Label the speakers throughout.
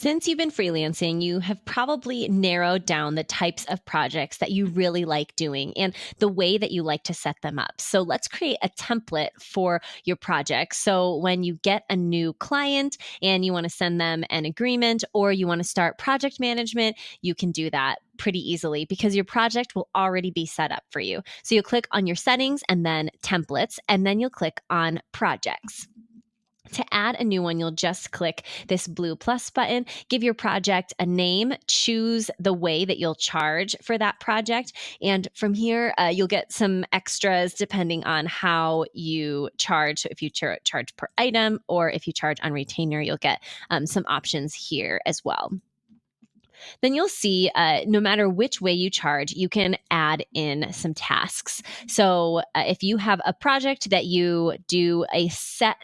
Speaker 1: Since you've been freelancing, you have probably narrowed down the types of projects that you really like doing and the way that you like to set them up. So let's create a template for your project. So when you get a new client and you want to send them an agreement or you want to start project management, you can do that pretty easily because your project will already be set up for you. So you'll click on your settings and then templates, and then you'll click on projects. To add a new one, you'll just click this blue plus button, give your project a name, choose the way that you'll charge for that project. And from here, you'll get some extras depending on how you charge. So if you charge per item or if you charge on retainer, you'll get some options here as well. Then you'll see no matter which way you charge, you can add in some tasks. So if you have a project that you do a set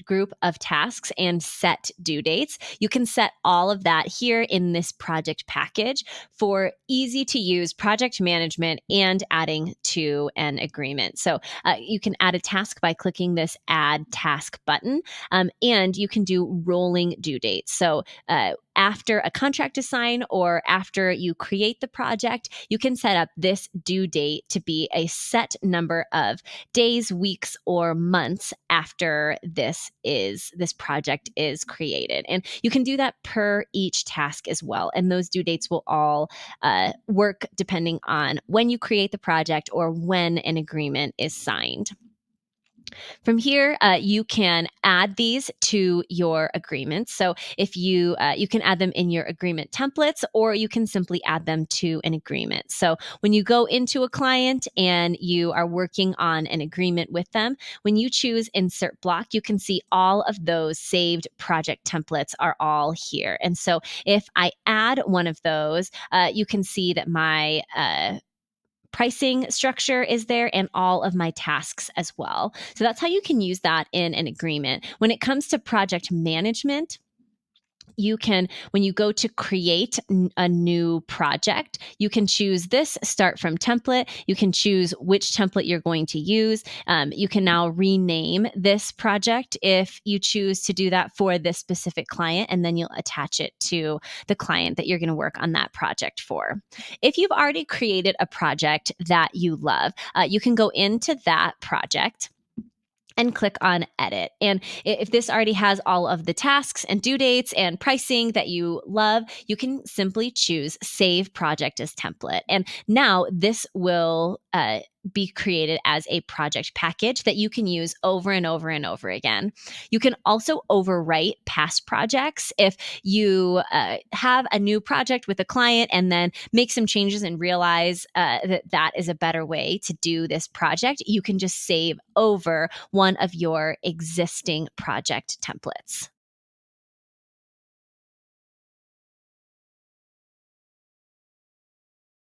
Speaker 1: group of tasks and set due dates, you can set all of that here in this project package for easy to use project management and adding to an agreement. So you can add a task by clicking this add task button, and you can do rolling due dates. So after a contract is signed or after you create the project, you can set up this due date to be a set number of days, weeks, or months after this project is created. And you can do that per each task as well. And those due dates will all work depending on when you create the project or when an agreement is signed. From here, you can add these to your agreements. So if you can add them in your agreement templates, or you can simply add them to an agreement. So when you go into a client and you are working on an agreement with them, when you choose Insert Block, you can see all of those saved project templates are all here. And so if I add one of those, you can see that my pricing structure is there and all of my tasks as well. So that's how you can use that in an agreement. When it comes to project management, you can, when you go to create a new project, you can choose this start from template. You can choose which template you're going to use. You can now rename this project if you choose to do that for this specific client, and then you'll attach it to the client that you're going to work on that project for. If you've already created a project that you love, you can go into that project and click on edit. And if this already has all of the tasks and due dates and pricing that you love, you can simply choose save project as template. And now this will be created as a project package that you can use over and over and over again. You can also overwrite past projects. If you have a new project with a client and then make some changes and realize that is a better way to do this project, you can just save over one of your existing project templates.